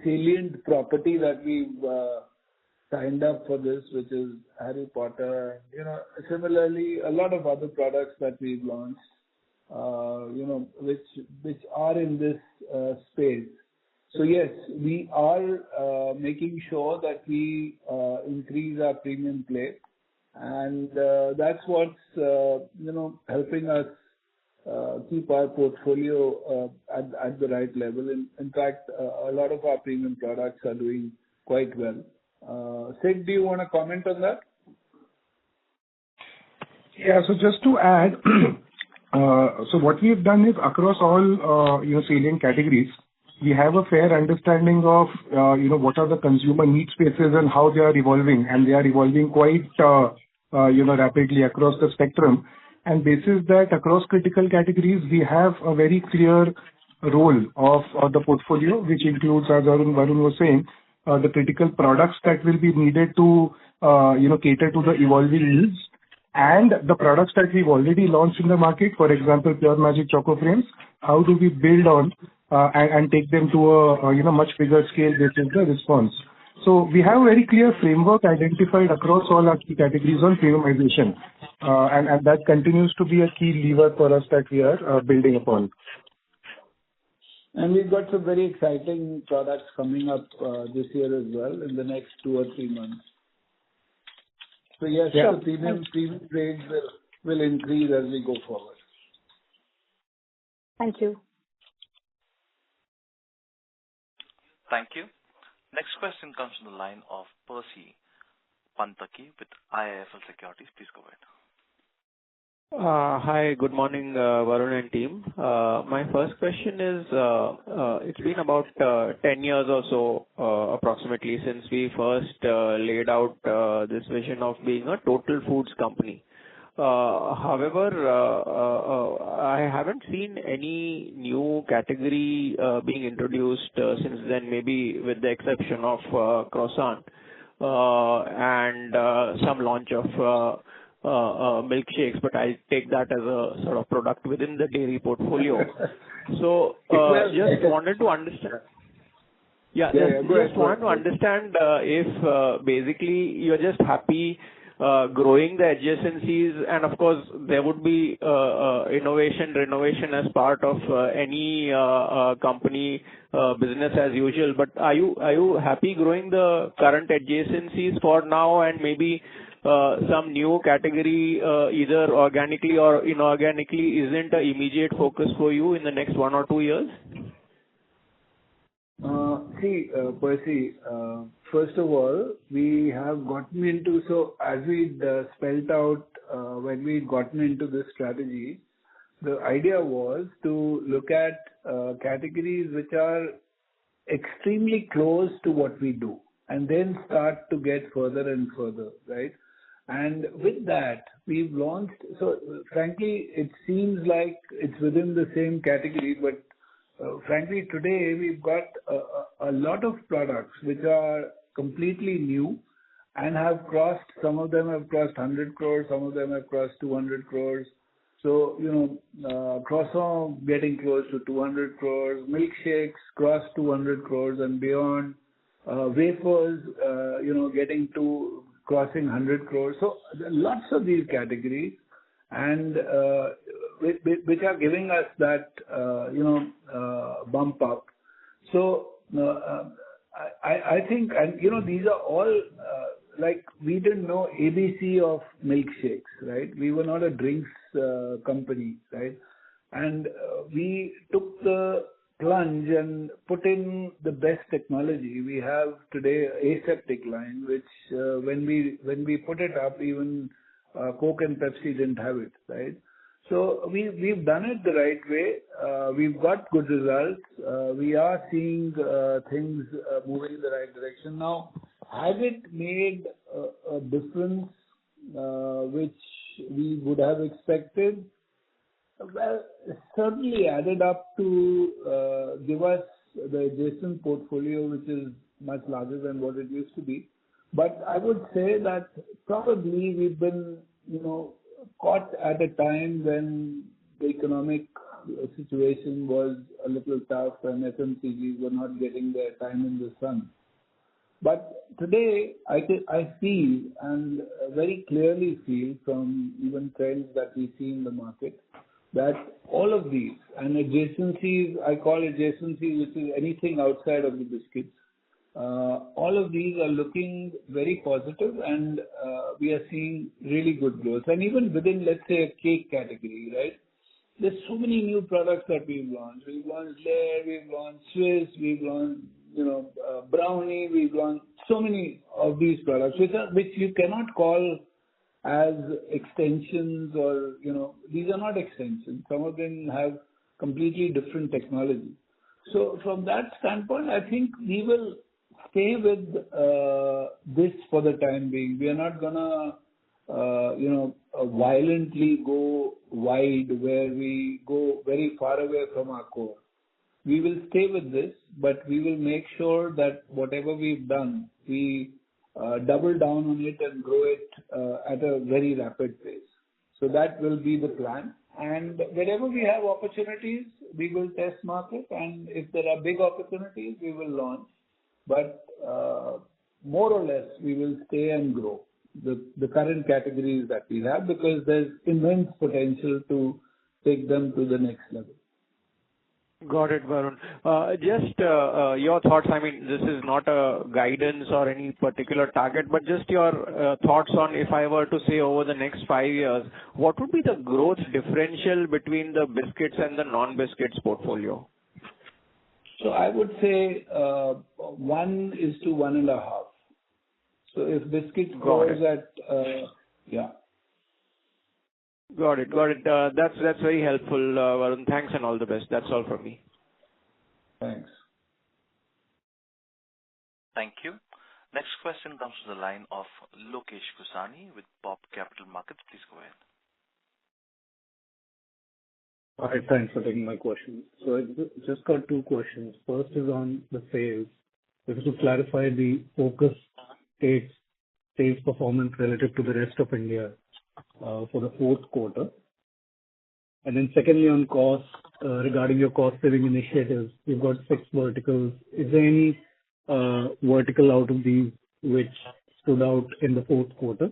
[SPEAKER 3] salient property that we've signed up for this, which is Harry Potter. Similarly, a lot of other products that we've launched, which are in this space. So yes, we are making sure that we increase our premium play, and that's what's helping us keep our portfolio at the right level. In fact, a lot of our premium products are doing quite well. Sid, do you want to comment on that?
[SPEAKER 11] Yeah, so just to add, so what we've done is across all salient categories, we have a fair understanding of what are the consumer need spaces and how they are evolving, and they are evolving quite rapidly across the spectrum. And basis that across critical categories, we have a very clear role of the portfolio, which includes, as Varun was saying, the critical products that will be needed to cater to the evolving needs, and the products that we've already launched in the market. For example, Pure Magic Choco Frames. How do we build on and take them to a much bigger scale based on the response? So we have a very clear framework identified across all our key categories on premiumization, and that continues to be a key lever for us that we are building upon.
[SPEAKER 3] And we've got some very exciting products coming up this year as well in the next 2 or 3 months. So yes, the premium range will increase as we go forward.
[SPEAKER 9] Thank you.
[SPEAKER 1] Thank you. Next question comes from the line of Percy Panthaki with IIFL Securities. Please go ahead.
[SPEAKER 12] Hi, good morning, Varun and team. My first question is, it's been about 10 years or so, approximately, since we first laid out this vision of being a total foods company. However, I haven't seen any new category being introduced since then, maybe with the exception of croissant and some launch of milkshakes, but I take that as a sort of product within the dairy portfolio. So, just wanted to understand. Just wanted to understand if basically you're just happy growing the adjacencies, and of course there would be renovation as part of any company business as usual. But are you happy growing the current adjacencies for now, and maybe some new category either organically or inorganically isn't an immediate focus for you in the next 1 or 2 years?
[SPEAKER 3] Percy, first of all, we have gotten into, so as we spelled out when we gotten into this strategy, the idea was to look at categories which are extremely close to what we do and then start to get further and further, right? And with that, we've launched, so frankly, it seems like it's within the same category, but frankly, today we've got a lot of products which are completely new and have crossed, some of them have crossed 100 crores, some of them have crossed 200 crores. So, croissant getting close to 200 crores, milkshakes crossed 200 crores and beyond, wafers, getting to crossing 100 crores. So, lots of these categories and which are giving us that, bump up. So, I think, and these are all, like we didn't know ABC of milkshakes, right? We were not a drinks company, right? And we took the plunge and put in the best technology. We have today aseptic line, which when we put it up, even Coke and Pepsi didn't have it, right? So we've done it the right way. We've got good results. We are seeing things moving in the right direction. Now, has it made a difference which we would have expected? Well, it certainly added up to give us the adjacent portfolio, which is much larger than what it used to be. But I would say that probably we've been, caught at a time when the economic situation was a little tough and FMCGs were not getting their time in the sun. But today, I feel and very clearly feel from even trends that we see in the market that all of these and adjacencies, I call adjacencies, which is anything outside of the biscuits, all of these are looking very positive and we are seeing really good growth. And even within, let's say, a cake category, right? There's so many new products that we've launched. We've launched Layer, we've launched Swiss, we've launched, brownie, we've launched so many of these products, which you cannot call as extensions or, these are not extensions. Some of them have completely different technology. So from that standpoint, I think we will stay with this for the time being. We are not gonna, violently go wide where we go very far away from our core. We will stay with this, but we will make sure that whatever we've done, we double down on it and grow it at a very rapid pace. So that will be the plan. And wherever we have opportunities, we will test market. And if there are big opportunities, we will launch. But more or less, we will stay and grow the current categories that we have because there's immense potential to take them to the next level.
[SPEAKER 12] Got it, Varun. Just your thoughts. I mean, this is not a guidance or any particular target, but just your thoughts on if I were to say over the next 5 years, what would be the growth differential between the biscuits and the non-biscuits portfolio?
[SPEAKER 3] So I would say 1 is to 1.5. So if biscuit grows at yeah.
[SPEAKER 12] Got it. That's very helpful, Varun. Thanks and all the best. That's all from me.
[SPEAKER 3] Thanks.
[SPEAKER 1] Thank you. Next question comes from the line of Lokesh Kusani with Pop Capital Markets. Please go ahead.
[SPEAKER 13] Hi, thanks for taking my question. So I just got 2 questions. First is on the sales. If you could clarify the focus states sales performance relative to the rest of India for the fourth quarter. And then secondly, on cost, regarding your cost-saving initiatives, you've got 6 verticals. Is there any vertical out of these which stood out in the fourth quarter?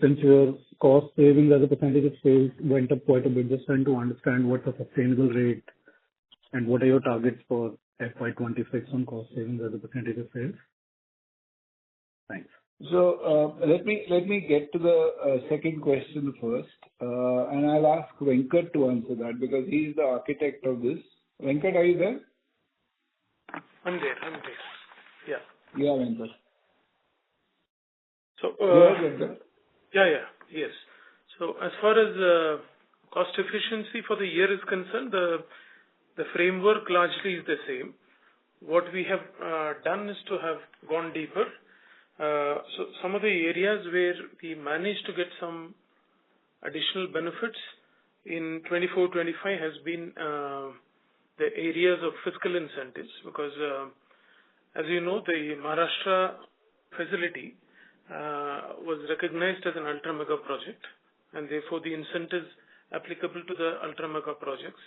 [SPEAKER 13] Since your cost savings as a percentage of sales went up quite a bit, just trying to understand what's a sustainable rate and what are your targets for FY26 on cost savings as a percentage of sales? Thanks.
[SPEAKER 3] So let me get to the second question first, and I'll ask Venkat to answer that because he's the architect of this. Venkat, are you there?
[SPEAKER 14] I'm there. Yeah.
[SPEAKER 3] Yeah, Venkat.
[SPEAKER 14] So,
[SPEAKER 3] Venkat.
[SPEAKER 14] Yes. So as far as cost efficiency for the year is concerned, the framework largely is the same. What we have done is to have gone deeper. So some of the areas where we managed to get some additional benefits in 24-25 has been the areas of fiscal incentives because, as you know, the Maharashtra facility was recognized as an ultra mega project, and therefore the incentives applicable to the ultra mega projects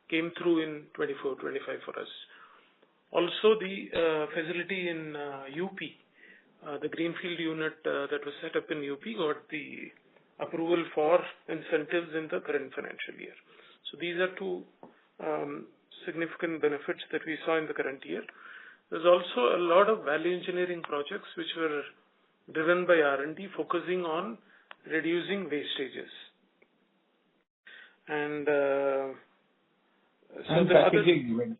[SPEAKER 14] came through in 24-25 for us. Also, the facility in UP, the greenfield unit that was set up in UP got the approval for incentives in the current financial year. So these are 2 significant benefits that we saw in the current year. There's also a lot of value engineering projects which were driven by R&D focusing on reducing wastages. And so
[SPEAKER 3] packaging.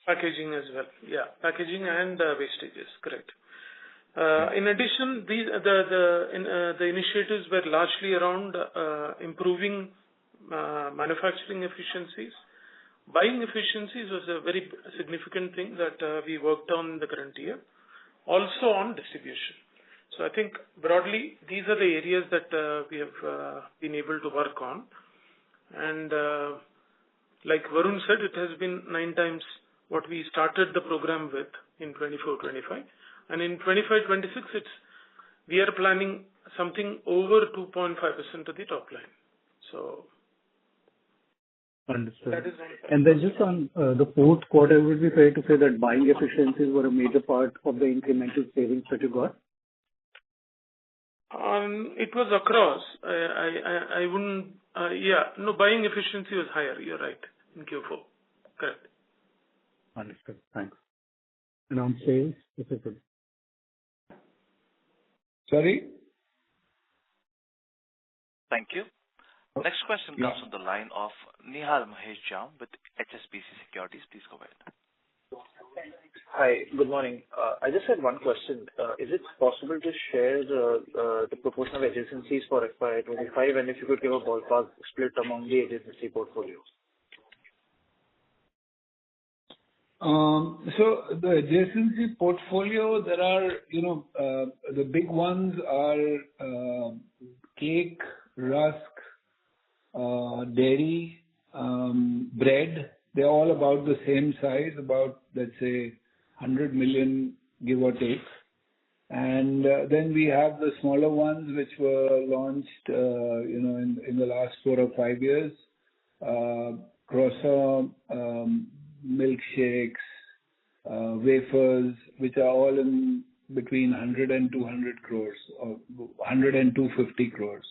[SPEAKER 14] Packaging as well. Yeah, packaging and wastages, correct. In addition, the initiatives were largely around improving manufacturing efficiencies. Buying efficiencies was a very significant thing that we worked on in the current year. Also on distribution. So I think broadly these are the areas that we have been able to work on. And like Varun said, it has been 9 times what we started the program with in 24-25. And in 25-26, we are planning something over 2.5% of the top line. So
[SPEAKER 13] understood.
[SPEAKER 14] That is
[SPEAKER 13] and then just on the fourth quarter, would it be fair to say that buying efficiencies were a major part of the incremental savings that you got?
[SPEAKER 14] It was across. I wouldn't. Buying efficiency was higher. You're right in Q4. Correct.
[SPEAKER 13] Understood. Thanks. And on sales, if you could.
[SPEAKER 3] Sorry?
[SPEAKER 1] Thank you. Next question comes from the line of Nihal Mahesh Jham with HSBC Securities. Please go ahead.
[SPEAKER 15] Hi, good morning. I just had one question. Is it possible to share the proportion of adjacencies for FY25, and if you could give a ballpark split among the adjacency portfolio?
[SPEAKER 3] So the adjacency portfolio, there are, the big ones are cake, rusk, dairy, bread. They're all about the same size, about, let's say, 100 million, give or take. And then we have the smaller ones which were launched, in the last 4 or 5 years. Croissant, milkshakes, wafers, which are all in between 100 and 200 crores, or 100 and 250 crores.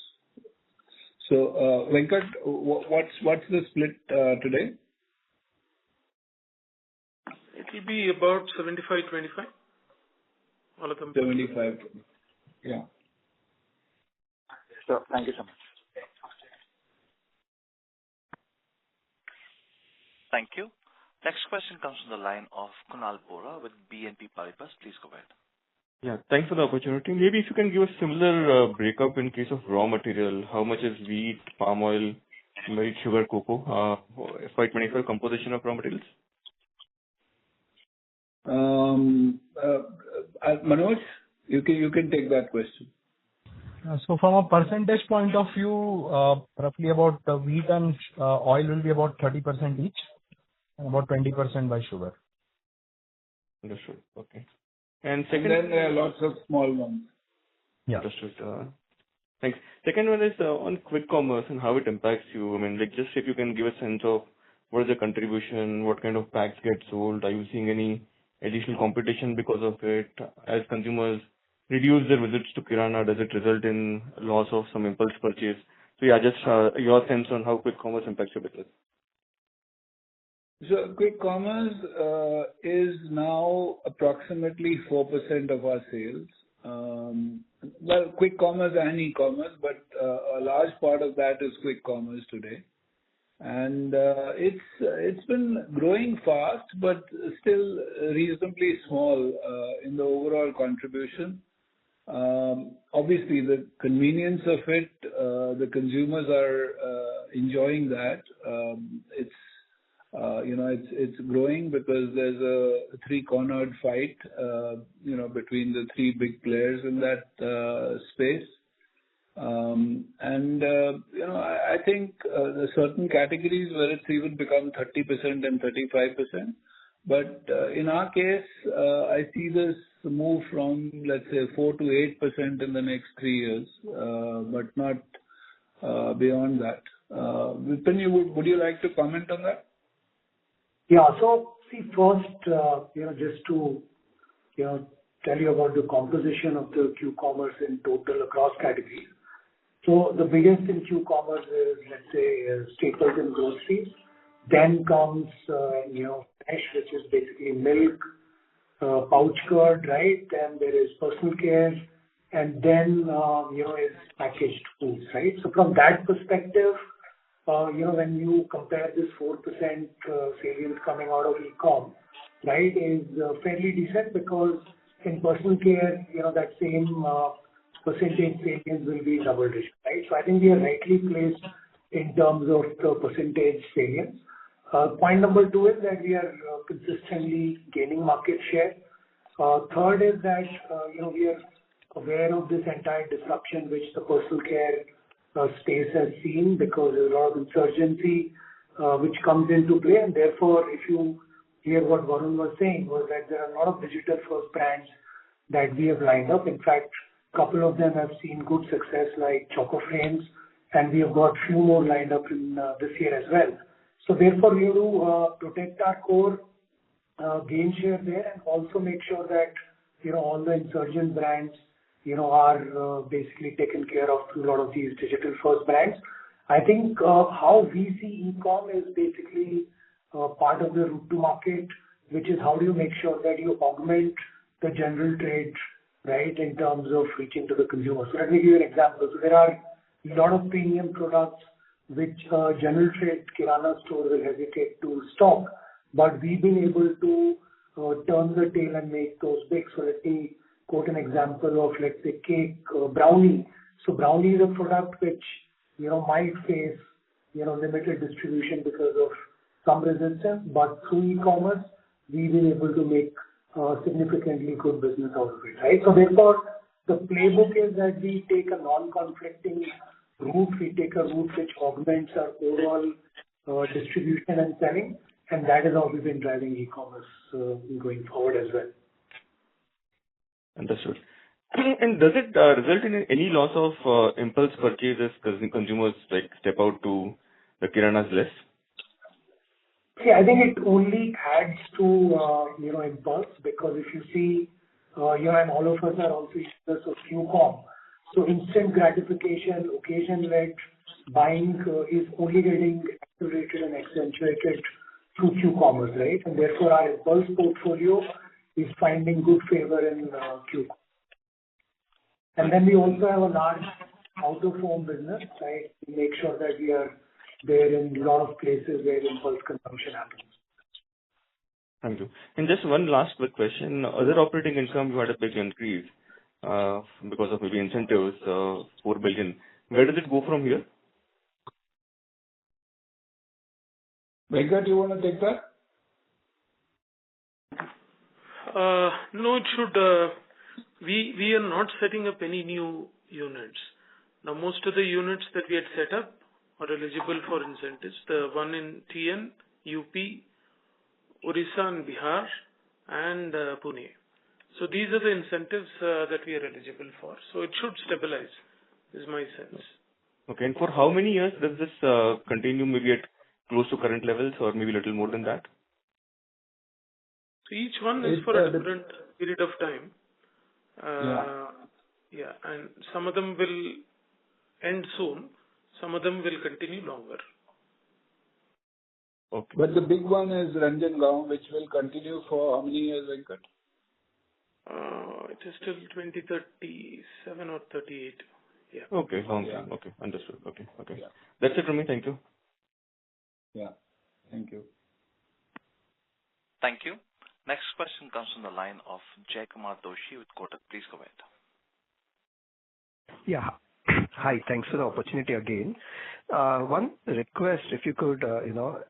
[SPEAKER 3] So, Venkat, what's the split today?
[SPEAKER 14] It will be about 75-25. All of them.
[SPEAKER 3] 75. Yeah.
[SPEAKER 15] Sure. Thank you so much.
[SPEAKER 1] Thank you. Next question comes from the line of Kunal Bora with BNP Paribas. Please go ahead.
[SPEAKER 16] Yeah, thanks for the opportunity. Maybe if you can give a similar breakup in case of raw material, how much is wheat, palm oil, milk, sugar, cocoa, FY25 composition of raw materials?
[SPEAKER 3] Manoj, you can take that question.
[SPEAKER 7] So from a percentage point of view, roughly about wheat and oil will be about 30% each, and about 20% by sugar.
[SPEAKER 16] Understood. Okay. And second,
[SPEAKER 3] then there are lots of small ones.
[SPEAKER 7] Yeah.
[SPEAKER 16] Understood. Thanks. Second one is on quick commerce and how it impacts you. I mean, like just if you can give a sense of what is the contribution, what kind of packs get sold, are you seeing any additional competition because of it? As consumers reduce their visits to Kirana, does it result in loss of some impulse purchase? So yeah, just your sense on how quick commerce impacts your business.
[SPEAKER 3] So quick commerce is now approximately 4% of our sales. Well, quick commerce and e-commerce, but a large part of that is quick commerce today. And it's been growing fast, but still reasonably small in the overall contribution. Obviously, the convenience of it, the consumers are enjoying that. It's growing because there's a three-cornered fight, between the three big players in that space. I think there are certain categories where it's even become 30% and 35%. But in our case, I see this move from, let's say, 4 to 8% in the next 3 years, but not beyond that. Vipin, would you like to comment on that?
[SPEAKER 10] Yeah. So see, first, just to, tell you about the composition of the Q-commerce in total across categories. So the biggest in Q-commerce is, let's say, staples and groceries. Then comes, fresh, which is basically milk, pouch curd, right? Then there is personal care, and then, is packaged foods, right? So from that perspective, when you compare this 4% salience coming out of e-com, right, is fairly decent because in personal care, that same percentage salience will be double digit, right? So I think we are rightly placed in terms of the percentage salience. Point number 2 is that we are consistently gaining market share. Third is that, we are aware of this entire disruption which the personal care space has seen because there's a lot of insurgency which comes into play. And therefore, if you hear what Varun was saying, was that there are a lot of digital first brands that we have lined up. In fact, a couple of them have seen good success like Choco Frames, and we have got few more lined up in this year as well. So therefore, we have to protect our core, gain share there, and also make sure that, all the insurgent brands, are basically taken care of through a lot of these digital first brands. I think how we see e-com is basically part of the route to market, which is how do you make sure that you augment the general trade, right, in terms of reaching to the consumer. So let me give you an example. So there are a lot of premium products which general trade Kirana store will hesitate to stock, but we've been able to turn the tail and make those big. So let me quote an example of, let's say, cake, brownie. So brownie is a product which, might face, limited distribution because of some resistance, but through e-commerce, we've been able to make significantly good business out of it, right? So therefore, the playbook is that we take a non-conflicting route, we take a route which augments our overall distribution and selling, and that is how we've been driving e-commerce going forward as well.
[SPEAKER 16] Understood. And does it result in any loss of impulse purchases because consumers step out to the Kirana's list?
[SPEAKER 10] See, I think it only adds to impulse because if you see, and all of us are also users of Q-com. So instant gratification, occasion-led buying is only getting accelerated and accentuated through Q-commerce, right? And therefore, our impulse portfolio is finding good favor in Q-com. And then we also have a large out-of-home business, right? We make sure that we are there in a lot of places where impulse consumption happens.
[SPEAKER 16] Thank you. And just one last quick question. Other operating income, you had a big increase because of maybe incentives, 4 billion. Where does it go from here?
[SPEAKER 3] Venkat, you want to take that?
[SPEAKER 14] No, it should. We are not setting up any new units. Now, most of the units that we had set up are eligible for incentives. The one in TN, UP, Orissa and Bihar, and Pune. So these are the incentives that we are eligible for. So it should stabilize, is my sense.
[SPEAKER 16] Okay. And for how many years does this continue, maybe at close to current levels or maybe a little more than that?
[SPEAKER 14] So each one is for a different period of time. Yeah, and some of them will end soon. Some of them will continue longer.
[SPEAKER 3] Okay. But the big one is Ranjangaon, which will continue for how many years, Venkat?
[SPEAKER 14] It is till 2037 or 38. Yeah.
[SPEAKER 16] Okay, long time. Okay, understood. Okay. Yeah. That's it from me. Thank you.
[SPEAKER 3] Yeah. Thank you.
[SPEAKER 1] Thank you. Next question comes from the line of Jaykumar Doshi with Kotak. Please go ahead.
[SPEAKER 8] Yeah. Hi. Thanks for the opportunity again. One request, if you could,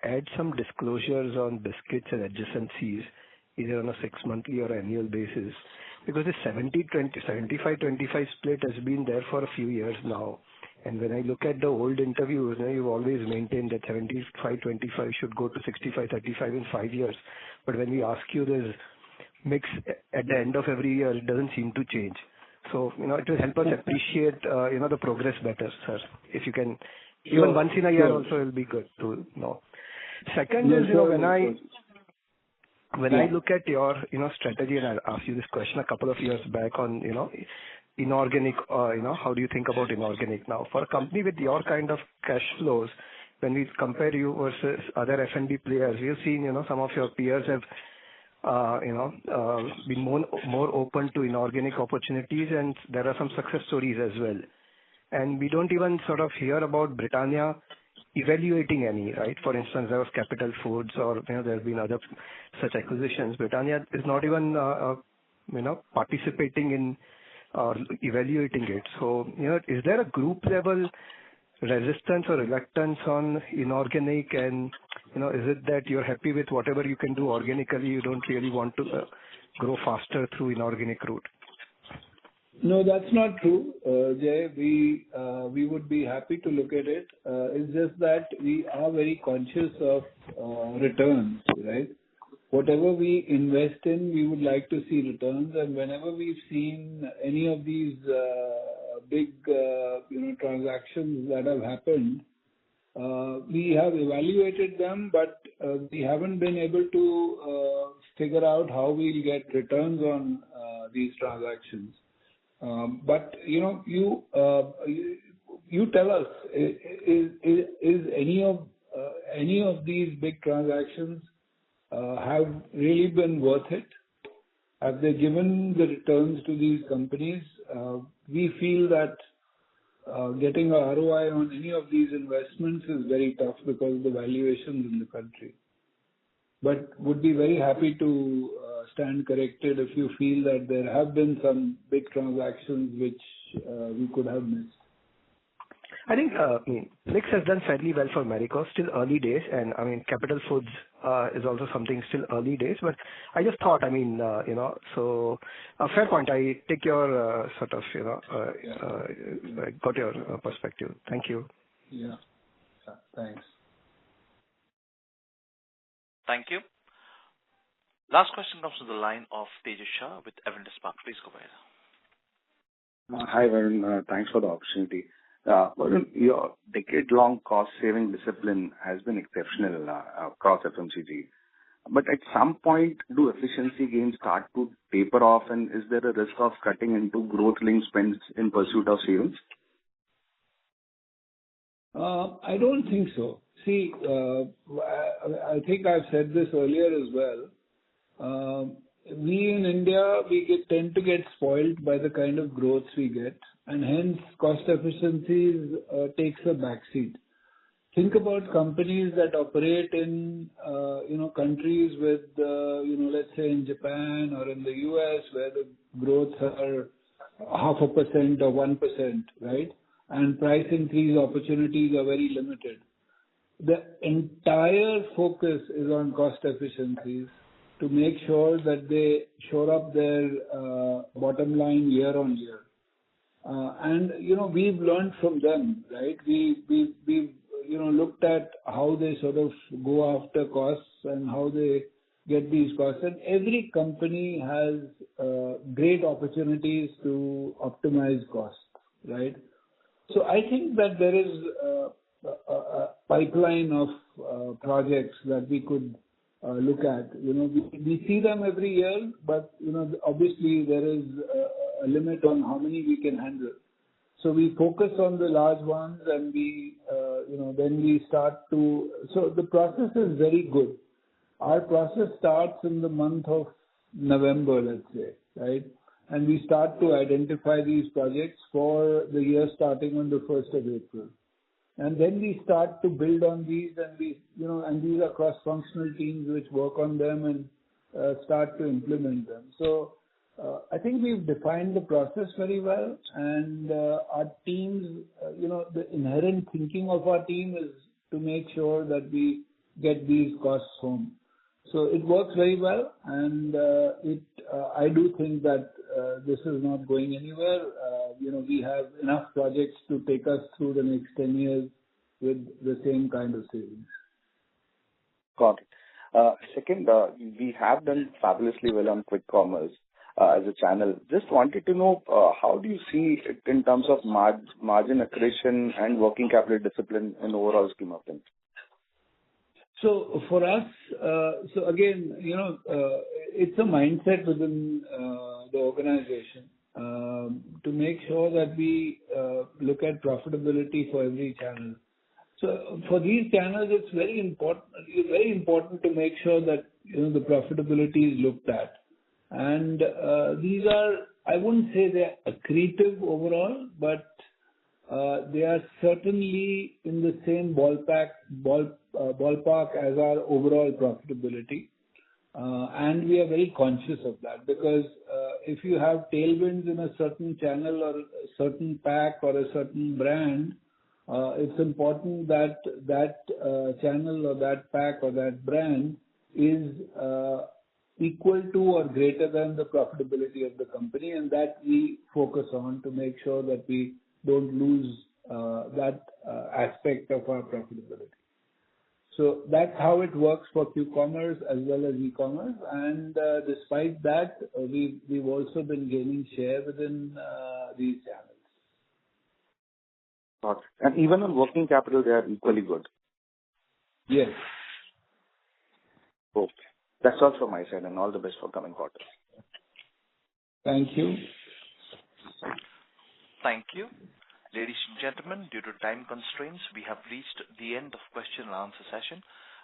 [SPEAKER 8] add some disclosures on biscuits and adjacencies, either on a 6-monthly or annual basis, because the 75-25 split has been there for a few years now. And when I look at the old interviews, you've always maintained that 75-25 should go to 65-35 in 5 years. But when we ask you this mix at the end of every year, it doesn't seem to change. So, it will help us appreciate, the progress better, sir. If you can, even once in a year also will be good to know. Second is, when I look at your, strategy, and I asked you this question a couple of years back on, inorganic, how do you think about inorganic now? For a company with your kind of cash flows, when we compare you versus other F&B players, we've seen, some of your peers have, been more open to inorganic opportunities, and there are some success stories as well. And we don't even sort of hear about Britannia evaluating any, right? For instance, there was Capital Foods or, there have been other such acquisitions. Britannia is not even, participating in or evaluating it. So, is there a group level resistance or reluctance on inorganic, and, is it that you're happy with whatever you can do organically, you don't really want to grow faster through inorganic route?
[SPEAKER 3] No, that's not true, Jay. We would be happy to look at it. It's just that we are very conscious of returns, right? Whatever we invest in, we would like to see returns. And whenever we've seen any of these big, transactions that have happened, we have evaluated them, but we haven't been able to figure out how we'll get returns on these transactions. But you tell us, is any of these big transactions have really been worth it? Have they given the returns to these companies? We feel that getting a ROI on any of these investments is very tough because of the valuations in the country. But would be very happy to stand corrected if you feel that there have been some big transactions which we could have missed.
[SPEAKER 8] I think Mix has done fairly well for Marico, still early days, and Capital Foods is also something still early days. But I just thought, so a fair point. I take your got your perspective. Thank you.
[SPEAKER 3] Yeah. Thanks.
[SPEAKER 1] Thank you. Last question comes from the line of Tejas Shah with Avendus Spark. Please go ahead.
[SPEAKER 17] Hi, Varun. Thanks for the opportunity. Varun, your decade-long cost-saving discipline has been exceptional across FMCG. But at some point, do efficiency gains start to taper off, and is there a risk of cutting into growth-linked spends in pursuit of savings?
[SPEAKER 3] I don't think so. See, I think I've said this earlier as well. We in India, tend to get spoiled by the kind of growth we get, and hence cost efficiencies takes a backseat. think about companies that operate in, countries with, let's say in Japan or in the US, where the growths are 0.5% or 1%, right? And price increase opportunities are very limited. The entire focus is on cost efficiencies to make sure that they shore up their bottom line year on year. And we've learned from them, right? We've looked at how they sort of go after costs and how they get these costs. And every company has great opportunities to optimize costs, right? So I think that there is a pipeline of projects that we could look at. We see them every year, but obviously there is a limit on how many we can handle. So we focus on the large ones, and then we start to. So the process is very good. Our process starts in the month of November, let's say, right? And we start to identify these projects for the year starting on the 1st of April. And then we start to build on these, and these are cross-functional teams which work on them and start to implement them. So I think we've defined the process very well, and our teams, the inherent thinking of our team is to make sure that we get these costs home. So it works very well, and I do think that this is not going anywhere. We have enough projects to take us through the next 10 years with the same kind of savings.
[SPEAKER 17] Got it. Second, we have done fabulously well on quick commerce as a channel. Just wanted to know, how do you see it in terms of margin accretion and working capital discipline in overall scheme of things?
[SPEAKER 3] So for us, again, it's a mindset within the organization to make sure that we look at profitability for every channel. So for these channels, it's very important to make sure that the profitability is looked at. And these are, I wouldn't say they're accretive overall, but they are certainly in the same ballpark as our overall profitability. And we are very conscious of that, because if you have tailwinds in a certain channel or a certain pack or a certain brand, it's important that channel or that pack or that brand is equal to or greater than the profitability of the company, and that we focus on to make sure that we don't lose that aspect of our profitability. So that's how it works for Q-commerce as well as e-commerce. And despite that, we've also been gaining share within these channels.
[SPEAKER 17] Got it. And even on working capital, they are equally good.
[SPEAKER 3] Yes.
[SPEAKER 17] Okay. That's all from my side, and all the best for coming quarters.
[SPEAKER 3] Thank you.
[SPEAKER 1] Thank you. Ladies and gentlemen, due to time constraints, we have reached the end of question and answer session.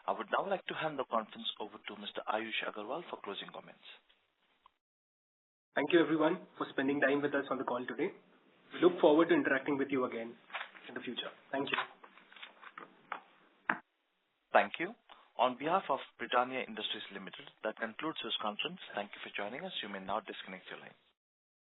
[SPEAKER 1] I would now like to hand the conference over to Mr. Ayush Agarwal for closing comments.
[SPEAKER 2] Thank you, everyone, for spending time with us on the call today. We look forward to interacting with you again in the future. Thank you.
[SPEAKER 1] Thank you. On behalf of Britannia Industries Limited, that concludes this conference. Thank you for joining us. You may now disconnect your line.